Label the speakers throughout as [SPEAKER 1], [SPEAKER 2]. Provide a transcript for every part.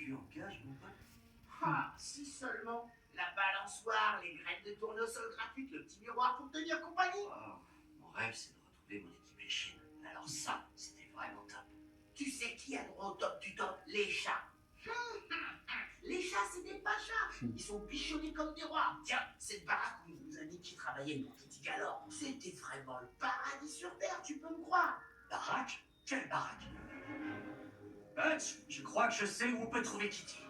[SPEAKER 1] cul en cage, mon pote.
[SPEAKER 2] Ah, si seulement la balançoire, les graines de tournesol gratuites, le petit miroir pour tenir compagnie.
[SPEAKER 1] Oh, mon rêve, c'est de retrouver mon équipe les chiennes. Alors ça, c'était vraiment top.
[SPEAKER 2] Tu sais qui a droit au top du top? Les chats. Les chats, c'est des pachas. Ils sont bichonnés comme des rois. Tiens, cette baraque où nos amis qui travaillaient pour Kitty Galore, c'était vraiment le paradis sur Terre, tu peux me croire.
[SPEAKER 1] Baraque? Quelle baraque? Butch, je crois que je sais où on peut trouver Kitty.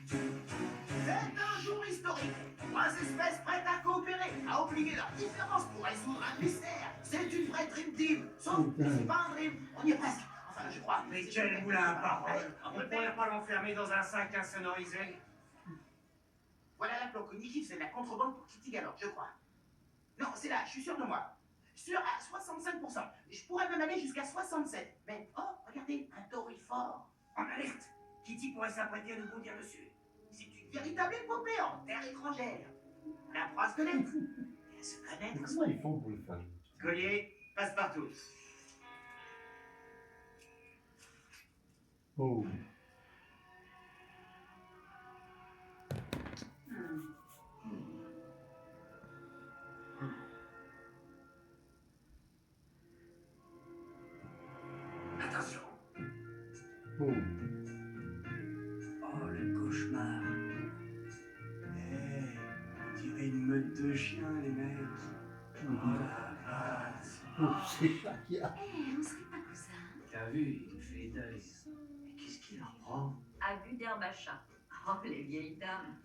[SPEAKER 2] C'est un jour historique. Trois espèces prêtes à coopérer, à oublier leurs différences pour résoudre un mystère. C'est une vraie Dream Team. Sauf que c'est pas un Dream, on y est presque. Enfin, je crois.
[SPEAKER 3] Mais quel moulin à parole!
[SPEAKER 2] Allez,
[SPEAKER 3] On ne pourrait pas l'enfermer dans un sac insonorisé?
[SPEAKER 2] Voilà la planque. Niki faisait de la contrebande pour Kitty Galore, je crois. Non, c'est là, je suis sûr de moi. Sûr à 65%. Je pourrais même aller jusqu'à 67. Mais, oh, regardez, un Tory fort. En alerte. Kitty pourrait s'apprêter à nous bondir dessus. C'est une véritable épopée en terre étrangère. On apprend à se connaître. Et à se connaître.
[SPEAKER 4] Comment ils font pour le faire?
[SPEAKER 3] Collier, passe-partout.
[SPEAKER 4] Oh.
[SPEAKER 1] Attention.
[SPEAKER 4] Oh.
[SPEAKER 1] Oh, le cauchemar. Hey, on dirait une meute de chiens, les mecs. Oh la base.
[SPEAKER 4] Oh, c'est ça qu'il y a.
[SPEAKER 5] Eh, on serait pas cousins.
[SPEAKER 1] T'as vu, il fait deuil. Mais qu'est-ce qu'il leur prend?
[SPEAKER 5] Abus d'herbe à chat. Oh, les vieilles dames.